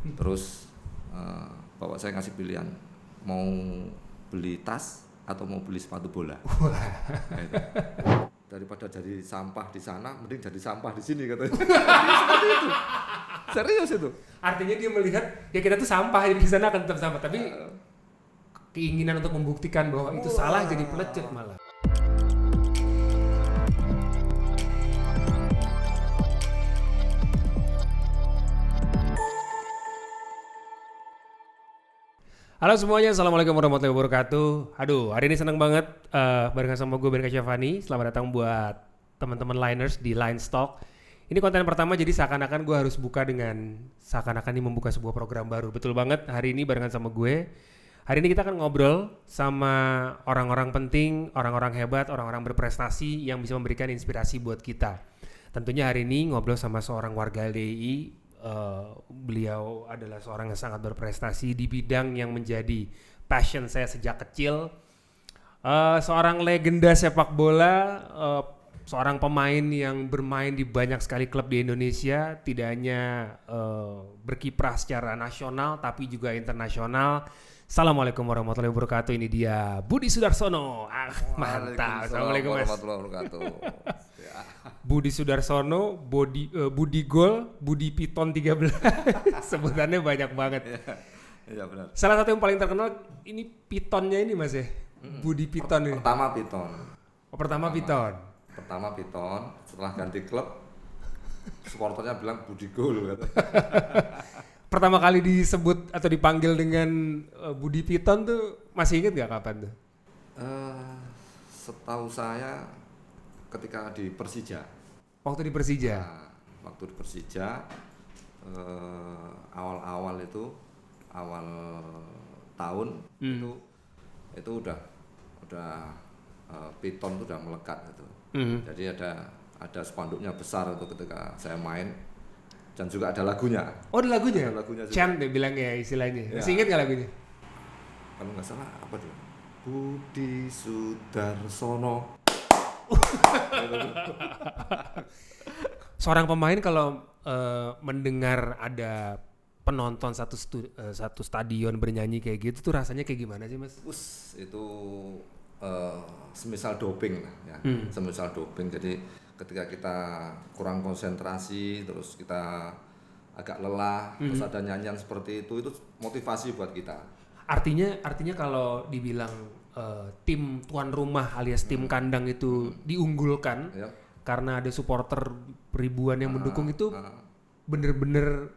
Terus bapak saya ngasih pilihan mau beli tas atau mau beli sepatu bola. Nah, itu. Daripada jadi sampah di sana, mending jadi sampah di sini katanya. Seperti itu. Serius itu. Artinya dia melihat ya kita tuh sampah, jadi di sana akan tetap sampah, tapi keinginan untuk membuktikan bahwa itu salah jadi pelecut malah. Halo semuanya, assalamualaikum warahmatullahi wabarakatuh. Aduh, hari ini seneng banget barengan sama gue Benka Syafani. Selamat datang buat teman-teman Liners di Line Stock. Ini konten pertama, jadi seakan-akan gue harus buka dengan seakan-akan ini membuka sebuah program baru. Betul banget, hari ini barengan sama gue. Hari ini kita akan ngobrol sama orang-orang penting, orang-orang hebat, orang-orang berprestasi yang bisa memberikan inspirasi buat kita. Tentunya hari ini ngobrol sama seorang warga LDI. Beliau adalah seorang yang sangat berprestasi di bidang yang menjadi passion saya sejak kecil. Seorang legenda sepak bola, seorang pemain yang bermain di banyak sekali klub di Indonesia, tidak hanya berkiprah secara nasional tapi juga internasional. Assalamualaikum warahmatullahi wabarakatuh. Ini dia Budi Sudarsono. Mantap. Assalamualaikum Mas. Warahmatullahi wabarakatuh. Budi Sudarsono, Budi Gol, Budi Piton 13. Sebutannya banyak banget. Iya benar. Salah satu yang paling terkenal ini Pitonnya ini Mas ya. Budi Piton ini. Pertama Piton. Pertama Piton. Pertama Piton, setelah ganti klub supporternya bilang Budi Gol kata. Pertama kali disebut atau dipanggil dengan Budi Piton tuh masih inget gak kapan tuh? Setahu saya ketika di Persija. Waktu di Persija? Nah, waktu di Persija awal tahun itu udah Piton itu udah melekat gitu. Jadi ada spanduknya besar itu ketika saya main dan juga ada lagunya. Oh ada lagunya? Ada lagunya juga. Chant dia bilang ya istilahnya. Ya. Masih inget gak lagunya? Kalau nggak salah apa tuh? Budi Sudarsono. Seorang pemain kalau mendengar ada penonton satu stadion bernyanyi kayak gitu tuh rasanya kayak gimana sih Mas? Itu semisal doping lah ya. Semisal doping. Jadi ketika kita kurang konsentrasi terus kita agak lelah terus ada nyanyian seperti itu motivasi buat kita. Artinya kalau dibilang tim tuan rumah alias tim kandang itu diunggulkan karena ada supporter ribuan yang mendukung itu bener-bener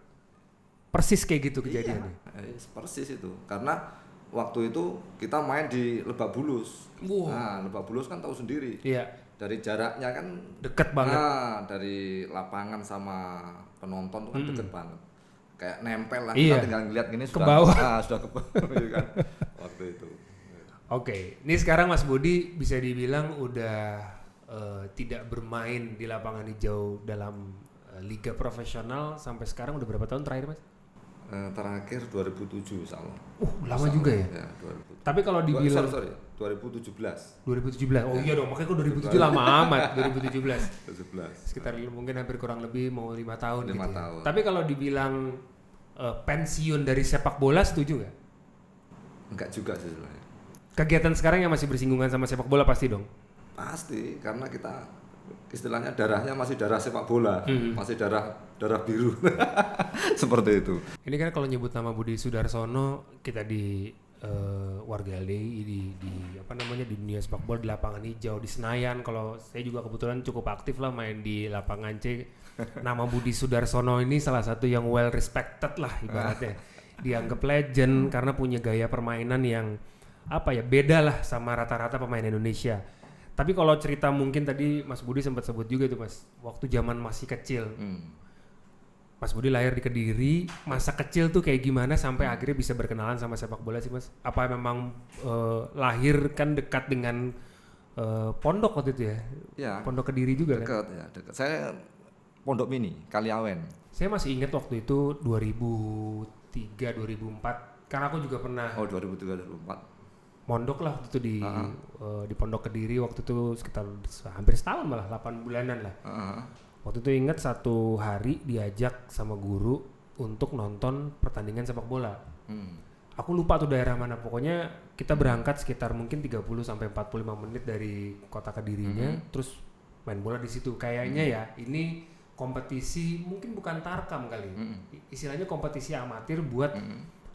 persis kayak gitu kejadiannya. Iya, persis itu karena waktu itu kita main di Lebak Bulus. Wow. Nah, Lebak Bulus kan tahu sendiri. Iya. Dari jaraknya kan deket banget. Nah, dari lapangan sama penonton itu kan deket banget. Kayak nempel lah, iya. Kita tinggal ngeliat gini ke bawah. Sudah ke bawah kan waktu itu. Oke, ini sekarang Mas Budi bisa dibilang udah tidak bermain di lapangan hijau dalam liga profesional sampai sekarang udah berapa tahun terakhir Mas? Terakhir 2007 insyaallah. Lama juga ya? Ya 2007. Tapi kalau dibilang 2017. 2017. Oh iya dong, makanya kok 2007 lama amat 2017. 17. Sekitar mungkin hampir kurang lebih mau 5 tahun 5 gitu. tahun. Ya. Tapi kalau dibilang pensiun dari sepak bola setuju nggak? Enggak juga sih sebenarnya. Kegiatan sekarang yang masih bersinggungan sama sepak bola pasti dong? Pasti, karena kita istilahnya darahnya masih darah sepak bola, masih darah biru. Seperti itu. Ini kan kalau nyebut nama Budi Sudarsono, kita di warga LDI di apa namanya di dunia sepak bola di lapangan hijau di Senayan. Kalau saya juga kebetulan cukup aktif lah main di lapangan C. Nama Budi Sudarsono ini salah satu yang well respected lah ibaratnya. Dianggap legend karena punya gaya permainan yang apa ya beda lah sama rata-rata pemain Indonesia. Tapi kalau cerita mungkin tadi Mas Budi sempat sebut juga tuh Mas, waktu zaman masih kecil. Mas Budi lahir di Kediri, masa kecil tuh kayak gimana sampai akhirnya bisa berkenalan sama sepak bola sih Mas? Apa memang lahir kan dekat dengan pondok waktu itu ya? Ya. Pondok Kediri juga dekat, kan? Ya, dekat. Saya Pondok Mini, Kaliawen. Saya masih ingat waktu itu 2003, 2004, karena aku juga pernah. Oh 2003, 2004. Mondok lah waktu itu di Pondok Kediri waktu itu sekitar hampir setahun malah 8 bulanan lah. Waktu itu ingat satu hari diajak sama guru untuk nonton pertandingan sepak bola. Hmm. Aku lupa tuh daerah mana, pokoknya kita berangkat sekitar mungkin 30 sampai 45 menit dari kota Kedirinya, terus main bola di situ. Kayaknya ya ini kompetisi mungkin bukan tarkam kali. Istilahnya kompetisi amatir buat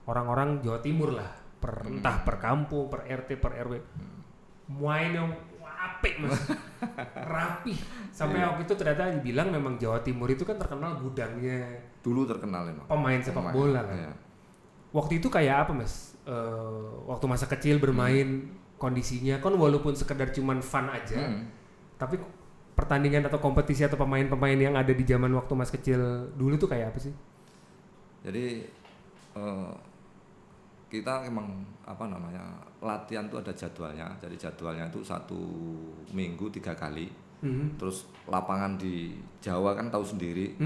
orang-orang Jawa Timur lah, entah per kampung, per RT, per RW. Main yang apik Mas. Rapi. Sampai waktu itu ternyata dibilang memang Jawa Timur itu kan terkenal gudangnya Dulu terkenal emang pemain sepak bola kan. Iya. Waktu itu kayak apa Mas? Waktu masa kecil bermain kondisinya kan walaupun sekedar cuman fun aja, tapi pertandingan atau kompetisi atau pemain-pemain yang ada di zaman waktu Mas kecil dulu tuh kayak apa sih? Jadi kita emang latihan tuh ada jadwalnya. Jadi jadwalnya itu 1 minggu 3 kali. Terus lapangan di Jawa kan tahu sendiri.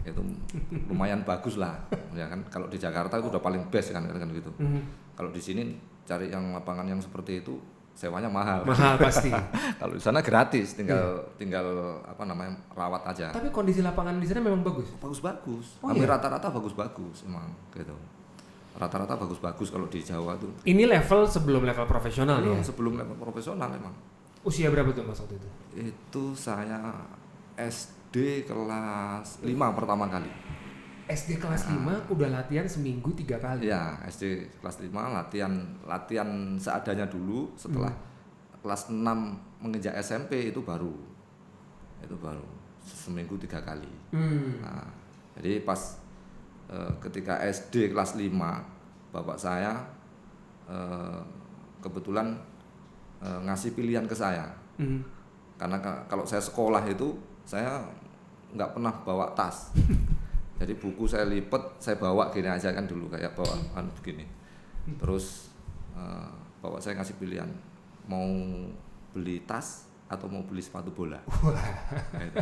Itu lumayan bagus lah ya kan. Kalau di Jakarta itu udah paling best kan gitu. Kalau di sini cari yang lapangan yang seperti itu sewanya mahal pasti. Kalau di sana gratis, tinggal rawat aja. Tapi kondisi lapangan di sana memang bagus. Hampir rata-rata bagus emang gitu. Rata-rata bagus kalau di Jawa tuh. Ini level sebelum level profesional ya? Sebelum level profesional emang. Usia berapa tuh Mas waktu itu? Itu saya SD kelas 5 pertama kali. SD kelas 5 udah latihan seminggu 3 kali? Ya, SD kelas 5 latihan seadanya dulu. Setelah kelas 6 menginjak SMP itu baru seminggu 3 kali. Nah, jadi pas ketika SD kelas 5 bapak saya kebetulan ngasih pilihan ke saya. Karena kalau saya sekolah itu saya nggak pernah bawa tas. Jadi buku saya lipet, saya bawa gini aja kan dulu kayak bawaan begini. Terus bapak saya ngasih pilihan mau beli tas atau mau beli sepatu bola. Gitu.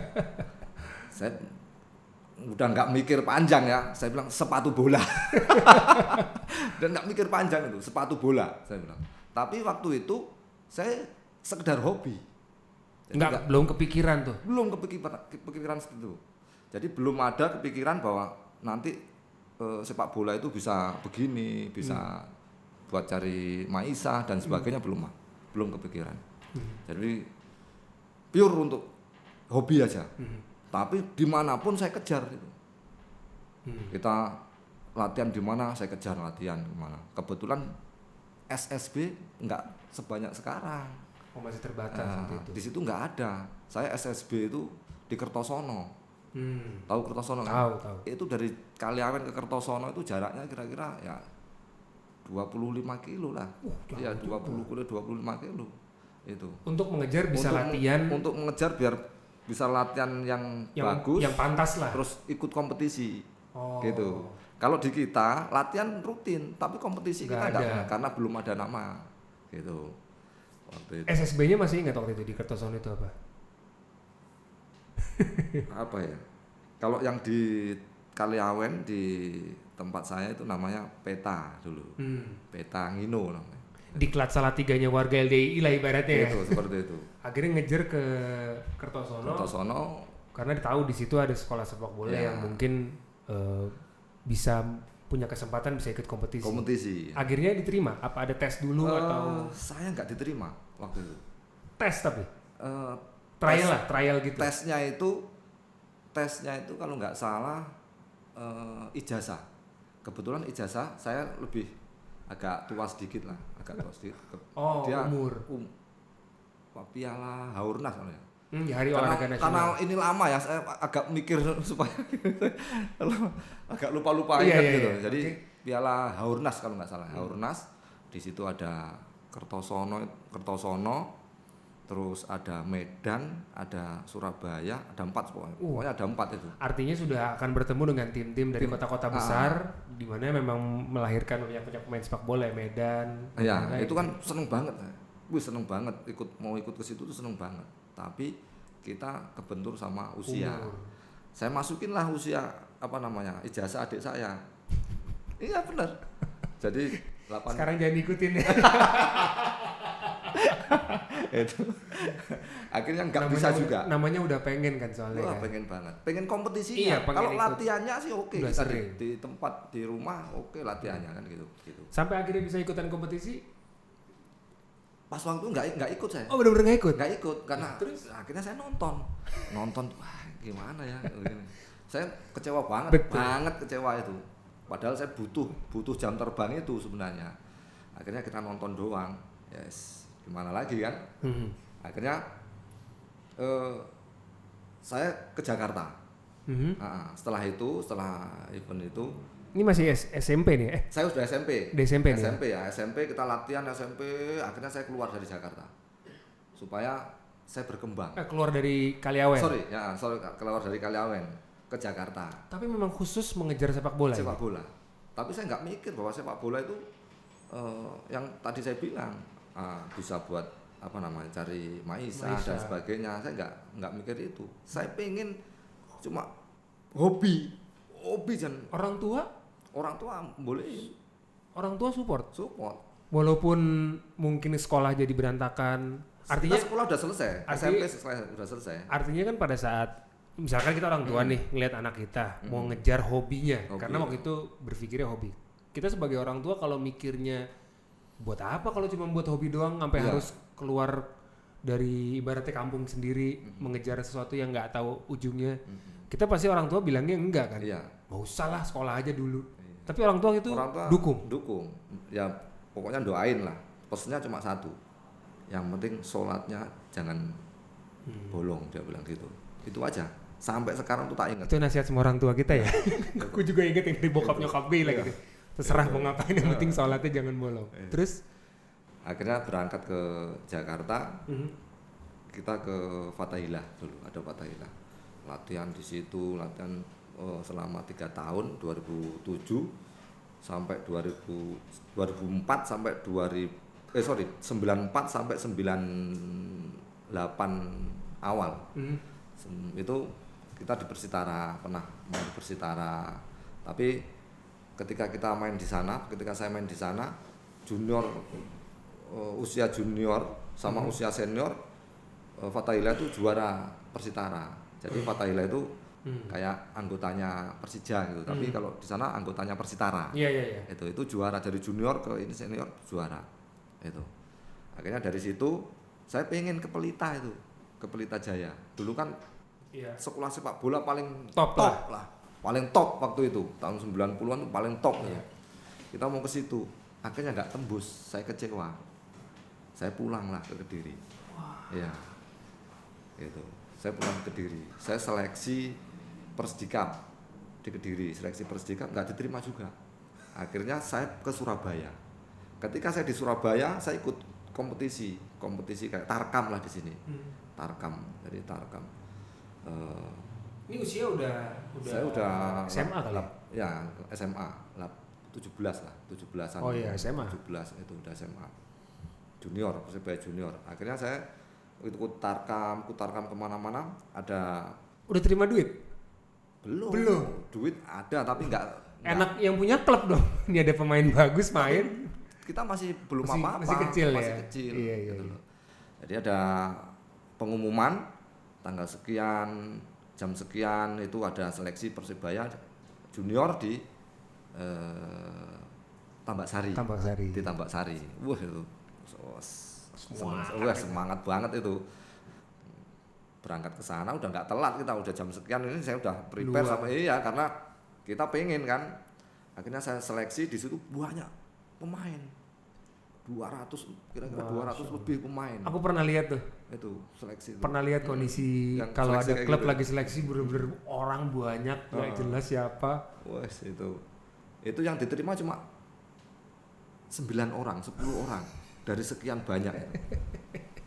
Saya udah nggak mikir panjang ya, saya bilang sepatu bola. Dan nggak mikir panjang itu sepatu bola saya bilang. Tapi waktu itu saya sekedar hobi. Belum kepikiran tuh. Belum kepikiran seperti itu. Jadi belum ada kepikiran bahwa nanti sepak bola itu bisa begini, bisa buat cari maisha dan sebagainya, belum kepikiran. Jadi pure untuk hobi aja. Tapi dimanapun saya kejar itu. Kita latihan di mana saya kejar latihan di mana. Kebetulan SSB nggak sebanyak sekarang. Oh, masih terbatas seperti itu. Di situ nggak ada. Saya SSB itu di Kertosono. Tahu Kertosono kan? Tahu. Itu dari Kaliawen ke Kertosono itu jaraknya kira-kira ya 25 kilo lah. Ya 25 kilo itu. Untuk mengejar bisa latihan. Untuk mengejar biar bisa latihan yang bagus, yang pantas lah. Terus ikut kompetisi. Gitu. Kalau di kita latihan rutin, tapi kompetisi kita enggak karena belum ada nama. Gitu. Waktu itu. SSB-nya masih ingat waktu itu di Kertosono itu apa? Apa ya? Kalau yang di Kaliawen di tempat saya itu namanya Peta dulu. Peta Ngino namanya. Diklat salah tiganya warga LDI lah ibaratnya. Itu seperti itu. Akhirnya ngejar ke Kertosono karena tahu di situ ada sekolah sepak bola yang mungkin bisa punya kesempatan bisa ikut kompetisi. Akhirnya diterima? Apa ada tes dulu atau? Saya nggak diterima waktu itu. Tes tapi? Trial gitu. Tesnya itu kalau nggak salah ijazah. Kebetulan ijazah saya lebih agak tua sedikit. Dia umur. Piala Haurnas namanya. Hari olahraga nasional. Karena ini lama ya, saya agak mikir supaya agak lupa ingat gitu. Jadi Piala Haurnas kalau nggak salah. Haurnas di situ ada Kertosono, terus ada Medan, ada Surabaya, ada 4 pokoknya ada 4 itu. Artinya sudah akan bertemu dengan tim-tim dari kota-kota besar di mana memang melahirkan banyak pemain sepak bola, Medan. Ya, itu kan seneng banget. Seneng banget mau ikut ke situ tuh seneng banget. Tapi kita kebentur sama usia. Saya masukin lah usia ijazah adik saya. Iya benar. Jadi sekarang jangan ikutin ya. Itu akhirnya nggak bisa juga. Namanya udah pengen kan soalnya. Wah, kan? pengen banget. Pengen kompetisinya. Iya, pengen kalau ikut. latihannya sih oke. Udah Kita sering. di tempat di rumah oke latihannya kan gitu. Sampai akhirnya bisa ikutan kompetisi. Pas waktu nggak ikut saya. Oh benar-benar nggak ikut? Nggak ikut karena Terus? akhirnya saya nonton wah gimana ya gini. Saya kecewa banget. Betul. Banget kecewa itu. Padahal saya butuh jam terbang itu sebenarnya. Akhirnya kita nonton doang. Yes, gimana lagi kan? Akhirnya saya ke Jakarta. Setelah event itu Ini masih SMP nih? saya sudah SMP. Di SMP nih? SMP ya, SMP kita latihan SMP, akhirnya saya keluar dari Jakarta supaya saya berkembang. Keluar dari Kaliawen? Sorry, keluar dari Kaliawen ke Jakarta. Tapi memang khusus mengejar sepak bola? Sepak bola. Tapi saya nggak mikir bahwa sepak bola itu yang tadi saya bilang bisa buat cari maisa dan sebagainya. Saya nggak mikir itu. Saya pengen cuma hobi dan orang tua boleh. Orang tua support. Walaupun mungkin sekolah jadi berantakan. Artinya sekolah udah selesai. SMP udah selesai. Artinya kan pada saat misalkan kita orang tua nih ngelihat anak kita mau ngejar hobinya, karena waktu itu berpikirnya hobi. Kita sebagai orang tua kalau mikirnya buat apa kalau cuma buat hobi doang sampai harus keluar dari ibaratnya kampung sendiri mengejar sesuatu yang nggak tahu ujungnya. Kita pasti orang tua bilangnya enggak kan? Nggak usah lah, sekolah aja dulu. Tapi orang tua itu dukung. Ya pokoknya doain lah. Pesannya cuma satu. Yang penting sholatnya jangan bolong, dia bilang gitu. Itu aja. Sampai sekarang tuh tak ingat. Itu nasihat semua orang tua kita ya. Aku juga inget yang dari bokap nyokap gue lagi. Terserah mau ngapain, yang penting sholatnya jangan bolong. Terus akhirnya berangkat ke Jakarta. Kita ke Fathahilah dulu, ada Fathahilah. Latihan di situ, selama 3 tahun, 2007 sampai 2004 sampai 94 sampai 98 awal. Itu kita di Persitara, pernah main di Persitara. Tapi ketika saya main di sana, junior, usia junior sama usia senior, Fathahilah itu juara Persitara. Jadi Fathahilah itu kayak anggotanya Persija gitu, tapi kalau di sana anggotanya Persitara. Iya. Itu juara dari junior ke ini senior juara. Itu. Akhirnya dari situ saya pengen ke Pelita itu, ke Pelita Jaya. Dulu kan sekolah sepak bola paling top lah. Paling top waktu itu, tahun 90-an itu paling top ya. Kita mau ke situ, akhirnya nggak tembus, saya kecewa. Saya pulang lah ke Kediri. Ya. Gitu. Saya pulang ke Kediri. Saya seleksi Persdikap di Kediri, seleksi Persdikap nggak diterima juga. Akhirnya saya ke Surabaya. Ketika saya di Surabaya, saya ikut kompetisi kayak Tarkam lah di sini. Tarkam. Ini usia saya udah SMA kali ya? Ya, SMA. 17-an. Oh iya, SMA. 17 itu udah SMA. Junior, Persebaya junior. Akhirnya saya ikut Tarkam kemana-mana. Udah terima duit? Belum. Duit ada tapi enggak. Enak yang punya klub dong. Ini ada pemain bagus main. Kita masih belum apa-apa. Masih kecil. Iya. Gitu loh. Jadi ada pengumuman tanggal sekian, jam sekian itu ada seleksi Persebaya junior di Tambak Sari. Di Tambak Sari. Wah itu semangat banget itu. Berangkat ke sana udah nggak telat, kita udah jam sekian ini saya udah prepare karena kita pengen kan. Akhirnya saya seleksi di situ banyak pemain. 200 kira-kira 200 lebih pemain. Aku pernah lihat tuh. Itu seleksi. Pernah lihat kondisi kalau ada klub gitu. Lagi seleksi bener-bener orang banyak nggak jelas siapa. Wes itu yang diterima cuma 9 orang, 10 orang dari sekian banyak.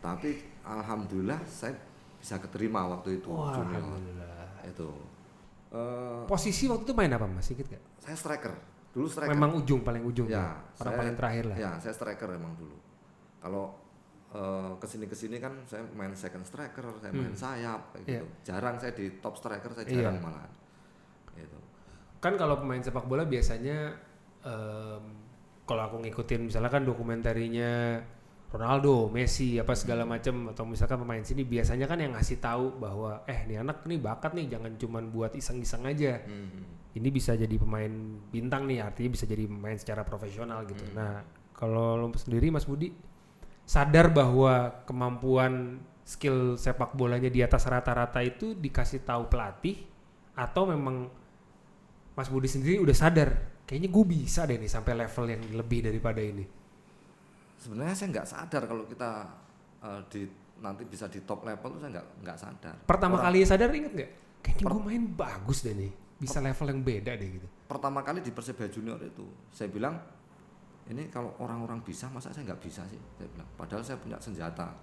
Tapi alhamdulillah saya bisa keterima waktu itu. Alhamdulillah. Itu. Posisi waktu itu main apa Mas? Ingat gak? Saya striker. Dulu striker. Memang paling ujung ya. Orang paling terakhir lah. Ya, saya striker emang dulu. Kalau kesini kan saya main second striker, saya main sayap kayak gitu. Jarang saya di top striker, saya jarang malah. Gitu. Kan kalau pemain sepak bola biasanya kalau aku ngikutin misalnya kan dokumentarinya Ronaldo, Messi, apa segala macam, atau misalkan pemain sini biasanya kan yang ngasih tahu bahwa nih anak nih bakat nih, jangan cuman buat iseng-iseng aja. Ini bisa jadi pemain bintang nih, artinya bisa jadi pemain secara profesional gitu. Nah, kalau lo sendiri Mas Budi sadar bahwa kemampuan skill sepak bolanya di atas rata-rata itu dikasih tahu pelatih, atau memang Mas Budi sendiri udah sadar kayaknya gue bisa deh nih sampai level yang lebih daripada ini? Sebenarnya saya nggak sadar kalau kita nanti bisa di top level tuh saya nggak sadar. Pertama kali sadar inget nggak? Kayaknya gue main bagus deh nih, bisa level yang beda deh gitu. Pertama kali di Persebaya Junior itu saya bilang ini kalau orang-orang bisa masa saya nggak bisa sih, saya bilang. Padahal saya punya senjata.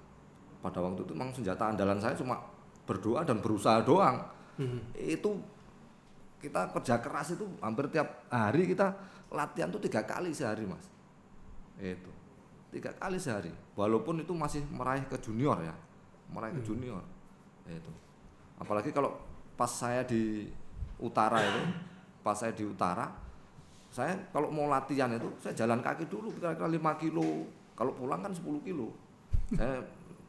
Pada waktu itu memang senjata andalan saya cuma berdoa dan berusaha doang. Itu kita kerja keras itu hampir tiap hari kita latihan tuh 3 kali sehari Mas. Itu 3 kali sehari, walaupun itu masih meraih ke junior ya, meraih ke junior. Itu. Apalagi kalau pas saya di utara itu, saya kalau mau latihan itu saya jalan kaki dulu kira-kira 5 kilo, kalau pulang kan 10 kilo.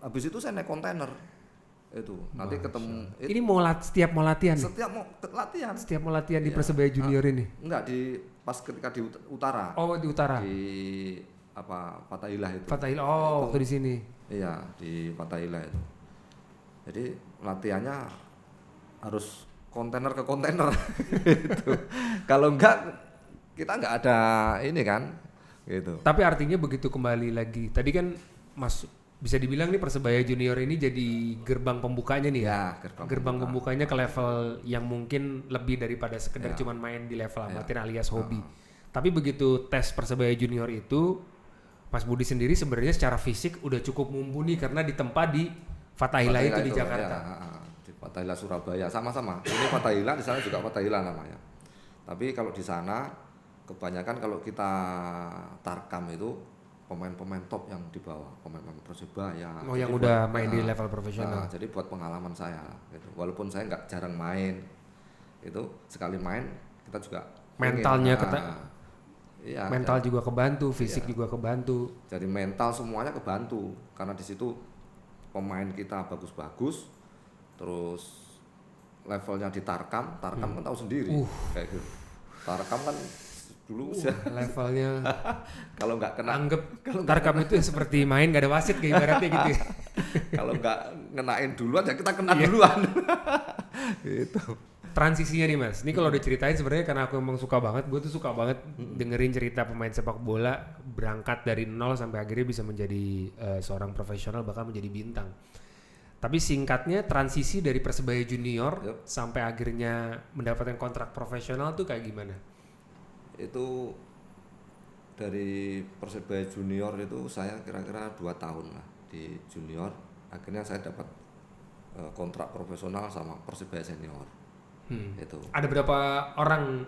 Habis itu saya naik kontainer. Itu nanti ketemu ini setiap mau latihan setiap mau latihan di Persebaya Junior ini? Enggak, pas ketika di utara. Oh, di utara. Di Fatahillah itu. Fatahillah. Waktu di sini. Iya, di Fatahillah itu. Jadi latihannya harus kontainer ke kontainer itu. Kalau enggak kita enggak ada ini kan gitu. Tapi artinya begitu kembali lagi. Tadi kan Mas bisa dibilang nih Persebaya Junior ini jadi gerbang pembukanya nih ya. Gerbang pembukanya ke level yang mungkin lebih daripada sekedar cuman main di level amatir alias hobi. Tapi begitu tes Persebaya Junior itu Mas Budi sendiri sebenarnya secara fisik udah cukup mumpuni karena ditempa di Fatahillah itu di Jakarta. Ya, di Fatahillah Surabaya sama-sama. Ini Fatahillah, di sana juga Fatahillah namanya. Tapi kalau di sana kebanyakan kalau kita tarkam itu pemain-pemain top yang di bawah, pemain-pemain Persebaya. Yang udah main di level profesional. Jadi buat pengalaman saya gitu. Walaupun saya nggak jarang main, itu sekali main kita juga mentalnya mental jadi, juga kebantu, fisik juga kebantu. Jadi mental semuanya kebantu karena di situ pemain kita bagus-bagus, terus levelnya di Tarkam kan tahu sendiri kayak gitu. Tarkam kan dulu levelnya kalau nggak kena Tarkam itu seperti main nggak ada wasit kayak ibaratnya gitu. Kalau nggak ngenain duluan ya kita kena duluan. Gitu. Transisinya nih Mas, ini kalau diceritain sebenarnya karena aku emang suka banget, gue tuh suka banget dengerin cerita pemain sepak bola berangkat dari nol sampai akhirnya bisa menjadi seorang profesional bahkan menjadi bintang. Tapi singkatnya transisi dari Persebaya Junior sampai akhirnya mendapatkan kontrak profesional tuh kayak gimana? Itu dari Persebaya Junior itu saya kira-kira 2 tahun lah di junior, akhirnya saya dapat kontrak profesional sama Persebaya Senior. Itu. Ada berapa orang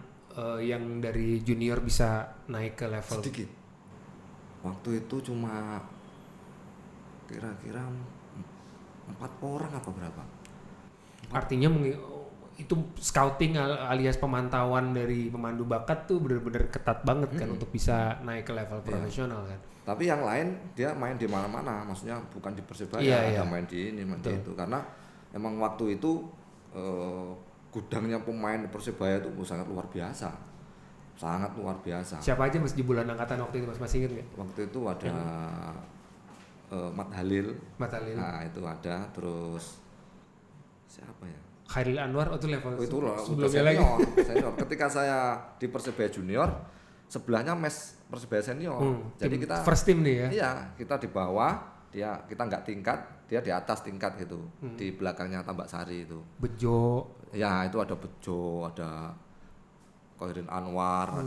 yang dari junior bisa naik ke level? Sedikit. Waktu itu cuma kira-kira 4 orang apa berapa? Artinya itu scouting alias pemantauan dari pemandu bakat tuh benar-benar ketat banget kan untuk bisa naik ke level profesional kan. Tapi yang lain dia main di mana-mana, maksudnya bukan di Persebaya, ada main di ini, main di itu. Karena emang waktu itu gudangnya pemain Persebaya itu sangat luar biasa. Siapa aja Mas di bulan angkatan waktu itu Mas, masih ingat nggak? Waktu itu ada Mat Halil. Nah itu ada, terus siapa ya? Khairil Anwar itu level sebelumnya lagi. Senior. Ketika saya di Persebaya Junior, sebelahnya mes Persebaya Senior. Jadi kita first team nih ya. Iya, kita di bawah, kita nggak tingkat, dia di atas tingkat gitu. Di belakangnya Tambak Sari itu. Bejo. Ya, itu ada Bejo, ada Khairil Anwar,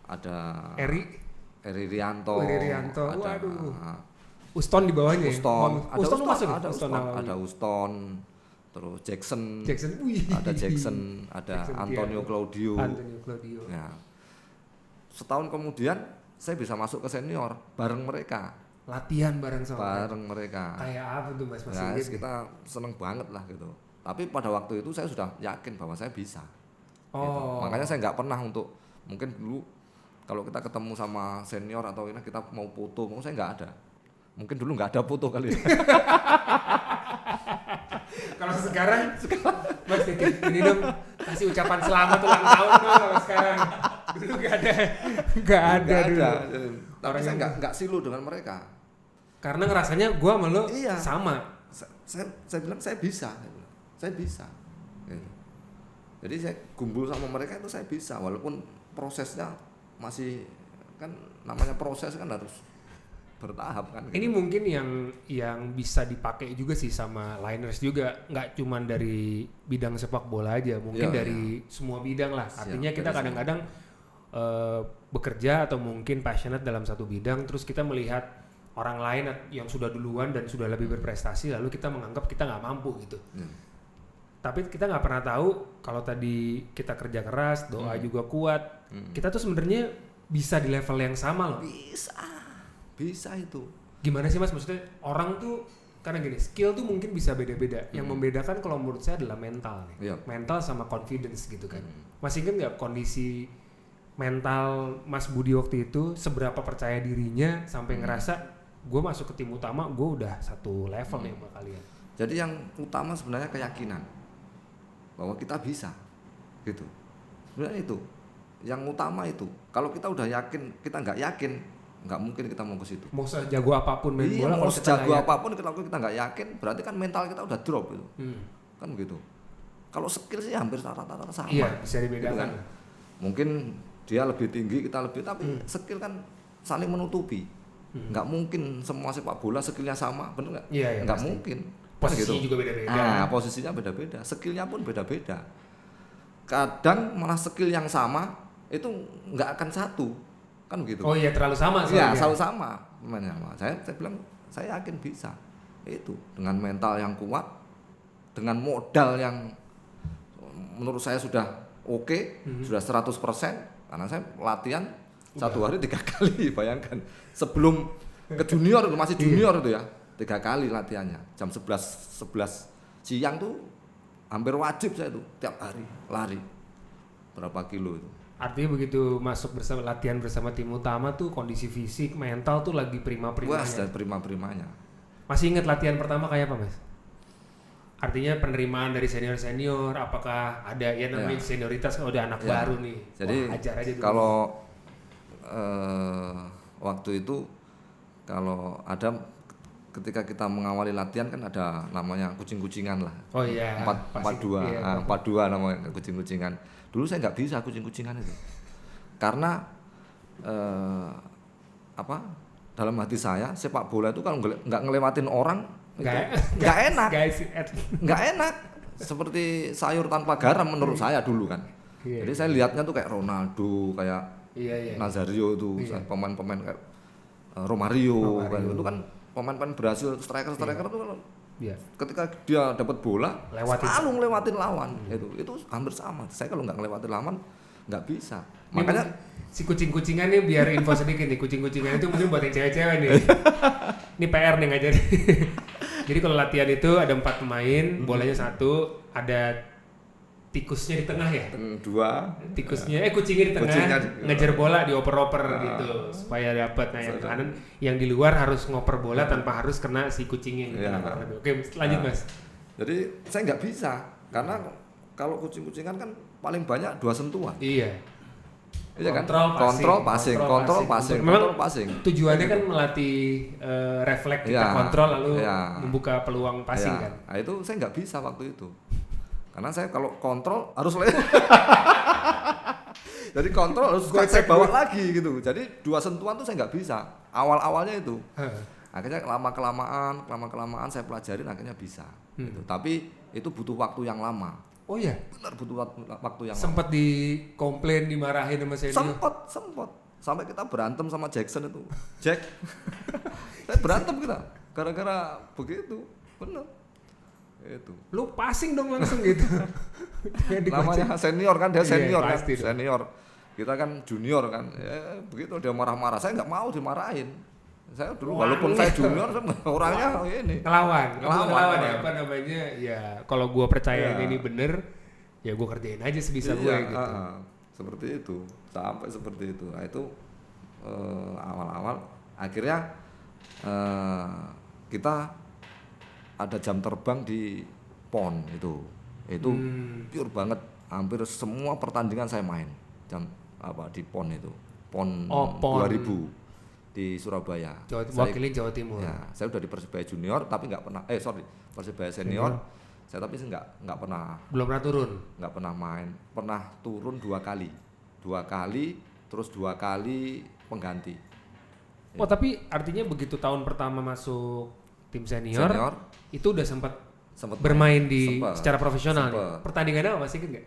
ada Eri Rianto. Waduh. Uston di bawahnya. Uston masuk. Ada Uston. Terus Jackson, Jackson, ada Antonio Claudio. Ya. Setahun kemudian saya bisa masuk ke senior bareng mereka. Latihan bareng mereka. Kayak apa tuh Mas? Kita seneng banget lah gitu. Tapi pada waktu itu saya sudah yakin bahwa saya bisa. Gitu. Makanya saya nggak pernah untuk mungkin dulu Kalau kita ketemu sama senior atau ini kita mau foto, saya nggak ada. Mungkin dulu nggak ada foto kali ya. Kalau sekarang Mas ini dong kasih ucapan selamat ulang tahun dong kalau sekarang. Dulu nggak ada dulu. Tapi saya nggak silu dengan mereka. Karena ngerasanya gue sama lo iya. sama. Saya bilang saya bisa. Gitu. Jadi saya gumbul sama mereka itu saya bisa, walaupun prosesnya masih kan namanya proses kan harus bertahap kan. Ini gitu. Mungkin yang bisa dipakai juga sih sama liners juga, nggak cuman dari bidang sepak bola aja, mungkin dari semua bidang lah. Artinya kita kadang-kadang bekerja atau mungkin passionate dalam satu bidang, terus kita melihat orang lain yang sudah duluan dan sudah lebih berprestasi, lalu kita menganggap kita nggak mampu gitu. Tapi kita nggak pernah tahu kalau tadi kita kerja keras, doa juga kuat, kita tuh sebenarnya bisa di level yang sama loh. Bisa itu. Gimana sih Mas? Maksudnya orang tuh karena gini, skill tuh mungkin bisa beda-beda. Yang membedakan kalau menurut saya adalah mental nih. Mental sama confidence gitu kan. Masih ingat nggak kondisi mental Mas Budi waktu itu, seberapa percaya dirinya sampai ngerasa gue masuk ke tim utama, gue udah satu level nih sama kalian. Jadi yang utama sebenarnya keyakinan bahwa kita bisa gitu. Sebenarnya itu yang utama itu. Kalau kita udah yakin, kita nggak yakin, nggak mungkin kita mau ke situ. Mau sejago apapun main bola, mau sejago apapun kalau kita nggak yakin, berarti kan mental kita udah drop itu. Kan begitu. Kalau skill sih hampir rata-rata sama. Iya, bisa dibedakan. Gitu kan? Mungkin dia lebih tinggi, kita lebih, tapi skill kan saling menutupi. Nggak mungkin semua sepak bola skillnya sama, benar nggak? Iya, nggak mungkin. Posisinya gitu. juga beda-beda. Posisinya beda-beda, skillnya pun beda-beda. Kadang malah skill yang sama itu nggak akan satu, kan begitu. Oh iya, terlalu sama sih. Iya, selalu sama. Saya bilang saya yakin bisa. Itu dengan mental yang kuat, dengan modal yang menurut saya sudah oke, sudah 100%, karena saya latihan satu hari 3 kali, bayangkan. Sebelum ke junior itu masih junior itu ya, 3 kali latihannya. Jam 11 siang tuh hampir wajib saya tuh tiap hari lari berapa kilo itu. Artinya begitu masuk latihan bersama tim utama tuh kondisi fisik, mental tuh lagi prima-primanya. Wah, prima-primanya. Masih ingat latihan pertama kayak apa, Mas? Artinya penerimaan dari senior-senior, apakah ada namanya senioritas kalau udah anak baru nih. Jadi ajar aja dulu. Kalau waktu itu kalau ada ketika kita mengawali latihan kan ada namanya kucing-kucingan lah. Oh iya. 42 namanya kucing-kucingan. Dulu saya nggak bisa kucing-kucingan itu. Karena dalam hati saya sepak bola itu kalau nggak ngelewatin orang nggak enak. Nggak enak. Seperti sayur tanpa garam menurut saya dulu kan. Jadi saya lihatnya tuh kayak Ronaldo, kayak Nazario itu, pemain-pemain kayak Romario. Kan. Itu kan pemain-pemain Brasil, striker itu kan ketika dia dapat bola selalu ngelewatin lawan. Itu hampir sama. Saya kalau nggak ngelewatin lawan nggak bisa. Makanya si kucing-kucingan nih, biar info sedikit nih, kucing-kucingan itu mungkin buat yang cewek-cewek nih. Ini PR nih ngajarin. Jadi kalau latihan itu ada 4 pemain, bolanya 1, ada tikusnya di tengah ya? 2. Tikusnya, kucingnya di tengah, ngejar bola dioper-oper gitu supaya dapat. Nah yang kanan, yang di luar harus ngoper bola tanpa harus kena si kucingnya gitu. Oke, lanjut Mas. Jadi saya nggak bisa, karena kalau kucing-kucingan kan paling banyak 2 sentuhan. Iya. Kontrol passing. Memang passing. Tujuannya kan melatih refleks kita kontrol lalu membuka peluang passing kan. Nah, itu saya nggak bisa waktu itu. Karena saya kalau kontrol harus lewat. Jadi kontrol harus saya bawa lagi gitu. Jadi 2 sentuhan tuh saya nggak bisa. Awal-awalnya itu. Akhirnya kelamaan saya pelajarin akhirnya bisa. Gitu. Tapi itu butuh waktu yang lama. Oh iya? Benar butuh waktu yang sempat lama. Dikomplain, dimarahin sama senior? Sempat. Sampai kita berantem sama Jackson itu. Jack. Saya berantem kita. Gara-gara begitu. Benar. Itu. Lu passing dong langsung gitu. Namanya senior kan, dia senior kan. Pasti senior. Kita kan junior kan. Ya, begitu dia marah-marah. Saya nggak mau dimarahin. Saya dulu walaupun saya junior orangnya ini ngelawan ya, apa namanya ya, kalau gue percaya ini bener ya gue kerjain aja sebisa gue gitu. seperti itu, sampai seperti itu. Nah, itu awal-awal akhirnya kita ada jam terbang di PON itu pure banget, hampir semua pertandingan saya main jam di PON itu, PON, PON 2000 di Surabaya. Wakili Jawa Timur. Ya, saya udah di Persebaya Junior tapi nggak pernah Persebaya Senior. Saya tapi nggak pernah. Belum pernah turun. Nggak pernah main. Pernah turun 2 kali. 2 kali, terus 2 kali pengganti. Oh, tapi artinya begitu tahun pertama masuk tim senior itu udah sempat bermain secara profesional nih. Pertandingannya apa sih, nggak?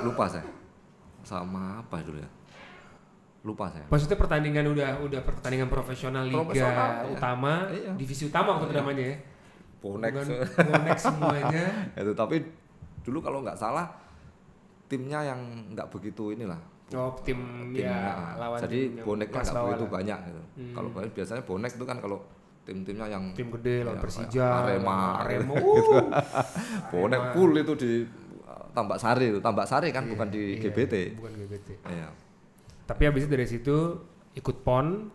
Lupa saya. Sama apa dulu ya? Lupa saya. Maksudnya pertandingan udah pertandingan profesional liga utama, iya. Divisi utama waktu itu namanya ya. Bonek semuanya. Itu tapi dulu kalau nggak salah timnya yang nggak begitu inilah. Tim ya lawan. Jadi boneknya nggak begitu banyak gitu. Kalau biasanya bonek itu kan kalau tim-timnya yang tim gede lawan Persija, Arema gitu. Bonek full itu di Tambak Sari itu. Tambak Sari kan bukan di GBT. Bukan GBT. Iya. Tapi habis itu dari situ ikut PON.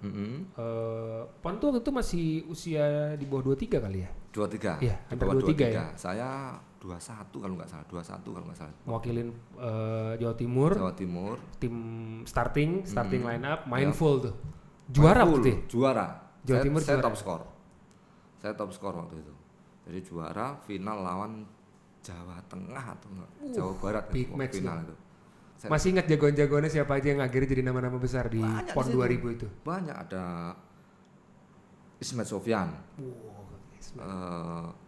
PON tuh waktu itu masih usia di bawah 23 kali ya? 23. Iya, di bawah 23 ya. Saya 21 kalau nggak salah. Mewakilin Jawa Timur. Tim starting line up, main full tuh. Juara waktu itu. Juara. Jawa Timur saya juara. Saya top skor waktu itu. Jadi juara final lawan Jawa Tengah atau Jawa Barat big match final itu. Masih ingat jagoan-jagoannya siapa aja yang akhirnya jadi nama-nama besar di PON 2000 itu? Banyak, ada Ismet Sofyan.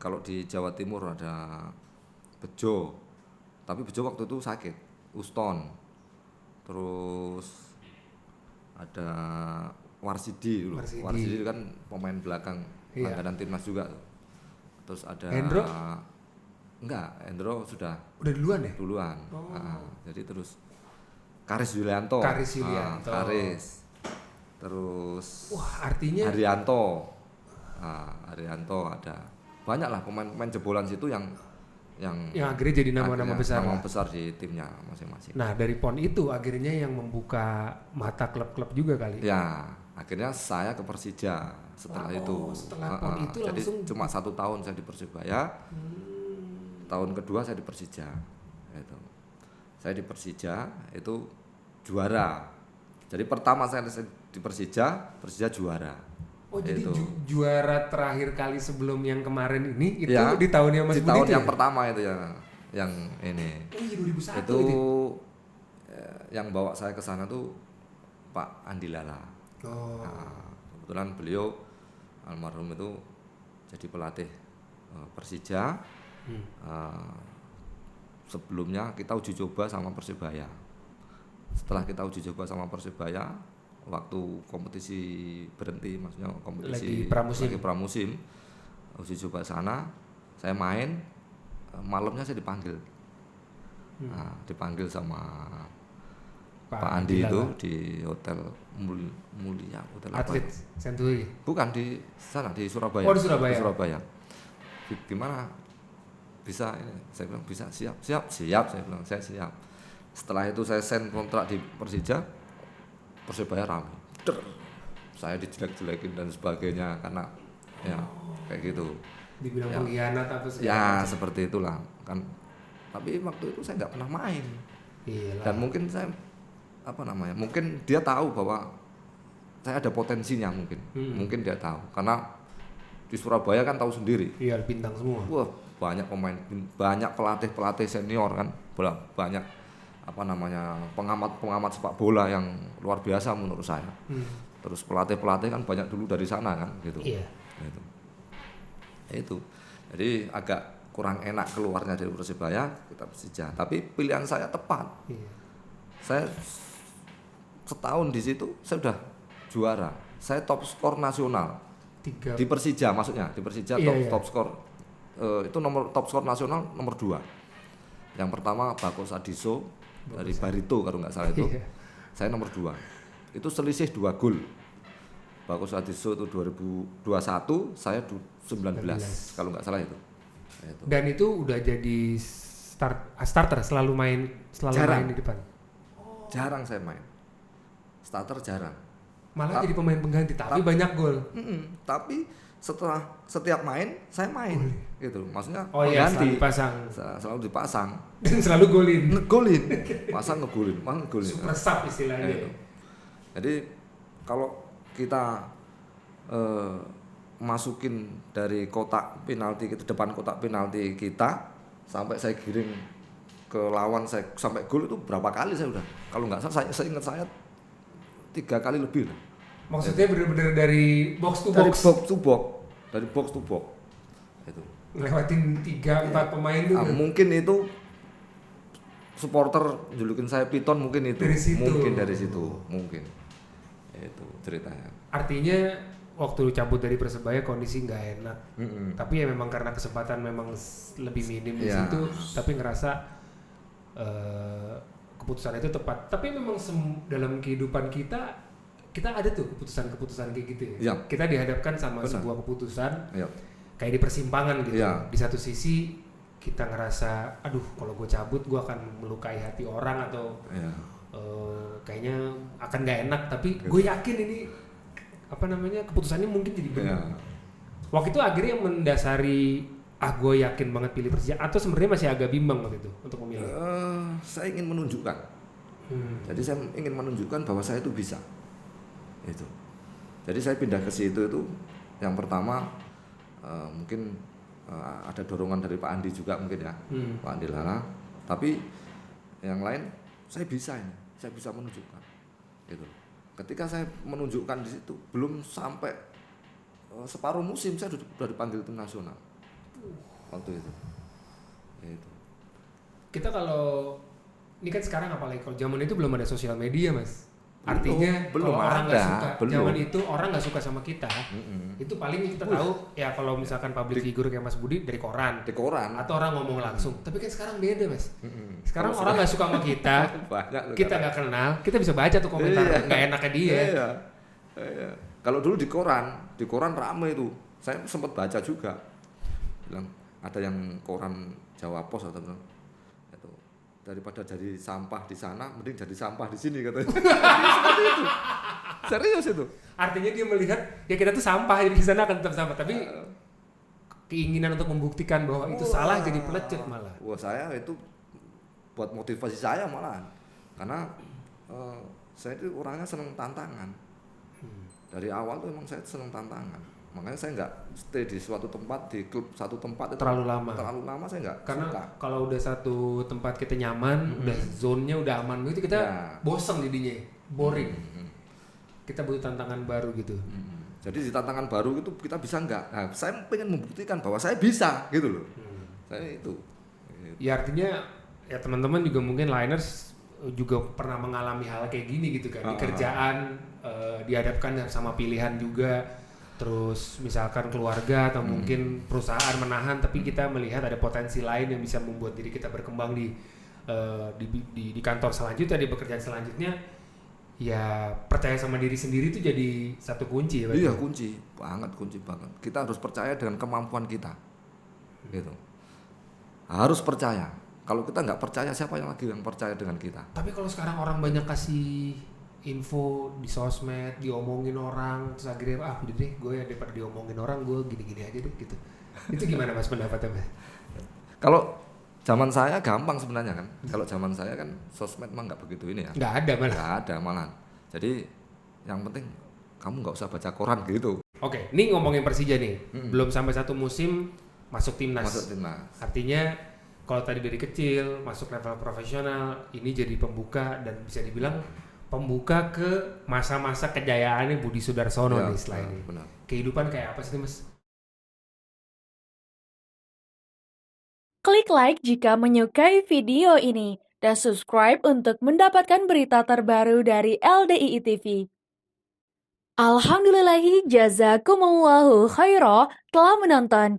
Kalau di Jawa Timur ada Bejo. Tapi Bejo waktu itu sakit, Uston. Terus ada Warsidi dulu. Warsidi kan pemain belakang langganan timnas juga. Terus ada Hendro? Enggak, Hendro sudah duluan ya? Duluan. Jadi terus Karis Yulianto. Terus artinya Haryanto. Haryanto ada. Banyak lah pemain jebolan situ yang akhirnya jadi nama-nama besar. Nama besar di timnya masing-masing. Nah, dari PON itu akhirnya yang membuka mata klub-klub juga kali. Ya, akhirnya saya ke Persija setelah itu. Setelah PON itu jadi langsung cuma 1 tahun saya di Persibaya. Tahun kedua saya di Persija. Itu. Saya di Persija itu juara. Jadi pertama saya di Persija juara. Oh, jadi juara terakhir kali sebelum yang kemarin ini itu ya, di tahunnya Mas Budi. Di tahun yang pertama itu ya, yang ini. Oh iya 2001 itu. Yang bawa saya ke sana tuh Pak Andi Lala. Kebetulan beliau almarhum itu jadi pelatih Persija. Sebelumnya kita uji coba sama Persibaya. Setelah kita uji coba sama Persibaya, waktu kompetisi berhenti, maksudnya kompetisi lagi pramusim, uji coba sana, saya main, malamnya saya dipanggil. Dipanggil sama Pak Andi itu di hotel Mulia, hotel Atlet Century. Bukan di sana, di Surabaya. Oh, di Surabaya. Di Surabaya. Gimana? Bisa ini? Saya bilang bisa, siap. Saya bilang saya siap. Setelah itu saya sign kontrak di Persija, Persibaya rame. Saya dijelek-jelekin dan sebagainya karena ya kayak gitu. Dibilang pengkhianat atau seperti itulah kan. Tapi waktu itu saya nggak pernah main. Iyalah. Dan mungkin saya mungkin dia tahu bahwa saya ada potensinya mungkin. Mungkin dia tahu karena di Surabaya kan tahu sendiri. Iya, bintang semua. Wah, banyak pemain, banyak pelatih senior kan, banyak pengamat sepak bola yang luar biasa menurut saya. Terus pelatih kan banyak dulu dari sana kan gitu. Iya. Itu. Jadi agak kurang enak keluarnya dari Persibaya, kita Persija. Tapi pilihan saya tepat. Iya. Saya setahun di situ saya sudah juara. Saya top skor nasional. Di Persija maksudnya, di Persija top skor. Itu top skor nasional nomor 2. Yang pertama Bakos Adiso dari Barito kalau nggak salah itu. Saya nomor 2. Itu selisih 2 gol. Bakos Adiso itu 2021, saya 19 kalau nggak salah itu. Dan itu udah jadi Starter selalu main Jarang. di depan. Jarang saya main. Starter jarang. Malah jadi pemain pengganti tapi banyak gol. Tapi setiap main saya main gitu. Maksudnya Oh iya, pengganti. selalu Selalu dipasang. dan selalu golin. Ngegolin. Ngegolin. Super sub istilahnya. Gitu. Jadi kalau kita masukin dari kotak penalti ke depan kotak penalti kita sampai saya giring ke lawan saya sampai gol itu berapa kali saya udah. Kalau nggak salah saya ingat saya 3 kali lebih lah. Maksudnya benar-benar dari box to Dari box. box to box. Itu. Ngelewatin 3-4 pemain itu. Mungkin itu supporter julukin saya Piton mungkin itu. Mungkin dari situ. Mungkin. Itu ceritanya. Artinya waktu cabut dari Persebaya kondisi nggak enak. Tapi ya memang karena kesempatan memang lebih minim di situ, tapi ngerasa keputusan itu tepat. Tapi memang dalam kehidupan kita ada tuh keputusan kayak gitu ya. Kita dihadapkan sama sebuah keputusan kayak di persimpangan gitu. Di satu sisi kita ngerasa, aduh kalau gue cabut gue akan melukai hati orang atau kayaknya akan nggak enak. Tapi gue yakin ini keputusannya mungkin jadi benar. Waktu itu akhirnya yang mendasari gue yakin banget pilih Persija atau sebenarnya masih agak bimbang waktu itu untuk memilih? Saya ingin menunjukkan. Jadi saya ingin menunjukkan bahwa saya itu bisa. Itu. Jadi saya pindah ke situ itu yang pertama mungkin ada dorongan dari Pak Andi juga mungkin ya, Pak Andi Lala. Tapi yang lain saya bisa ini, saya bisa menunjukkan. Gitu. Ketika saya menunjukkan di situ belum sampai separuh musim saya sudah dipanggil tim nasional. Waktu itu. Itu. Kita kalau ini kan sekarang apalagi kalau zaman itu belum ada sosial media, Mas. Artinya belum kalau orang nggak suka zaman itu orang nggak suka sama kita, itu paling kita tahu ya kalau misalkan public figure kayak Mas Budi dari koran atau orang ngomong langsung. Tapi kan sekarang beda, Mas. Sekarang orang nggak suka sama kita, kita nggak kenal, kita bisa baca tuh komentar nggak enaknya dia. Iya. Kalau dulu di koran rame itu, saya sempat baca juga, bilang ada yang koran Jawa Pos atau itu daripada jadi sampah di sana, mending jadi sampah di sini katanya. Seperti itu. Serius itu. Artinya dia melihat ya kita tuh sampah di sana akan tetap sampah, tapi keinginan untuk membuktikan bahwa itu salah jadi pelecut malah. Saya itu buat motivasi saya malahan. Karena saya itu orangnya senang tantangan. Dari awal tuh emang saya senang tantangan. Makanya saya nggak stay di suatu tempat, di klub satu tempat itu terlalu lama saya nggak karena suka. Kalau udah satu tempat kita nyaman, udah zone-nya udah aman gitu, kita bosan jadinya, boring. Kita butuh tantangan baru gitu. Jadi di tantangan baru itu kita bisa nggak? Nah, saya pengen membuktikan bahwa saya bisa gitu loh. Saya itu. Ya artinya ya teman-teman juga mungkin liners juga pernah mengalami hal kayak gini gitu kan. Di kerjaan dihadapkan sama pilihan juga. Terus misalkan keluarga atau mungkin perusahaan menahan, tapi kita melihat ada potensi lain yang bisa membuat diri kita berkembang di kantor selanjutnya, di pekerjaan selanjutnya. Ya percaya sama diri sendiri itu jadi satu kunci ya Pak? Iya, kunci banget. Kita harus percaya dengan kemampuan kita, gitu. Harus percaya. Kalau kita nggak percaya, siapa yang lagi yang percaya dengan kita? Tapi kalau sekarang orang banyak kasih info di sosmed, diomongin orang, terus akhirnya udah deh gue ya daripada diomongin orang gue gini-gini aja deh gitu. Itu gimana Mas pendapatnya Mas? Kalau zaman saya gampang sebenarnya kan. Kalau zaman saya kan sosmed mah nggak begitu ini ya. Nggak ada malah. Jadi yang penting kamu nggak usah baca koran gitu. Oke, ini ngomongin Persija nih. Belum sampai satu musim masuk timnas. Artinya kalau tadi dari kecil masuk level profesional, ini jadi pembuka dan bisa dibilang pembuka ke masa-masa kejayaannya Budi Sudarsono nih setelah ini. Benar. Kehidupan kayak apa sih Mas? Klik like jika menyukai video ini dan subscribe untuk mendapatkan berita terbaru dari LDII TV. Alhamdulillahi jazakumullahu khairah telah menonton.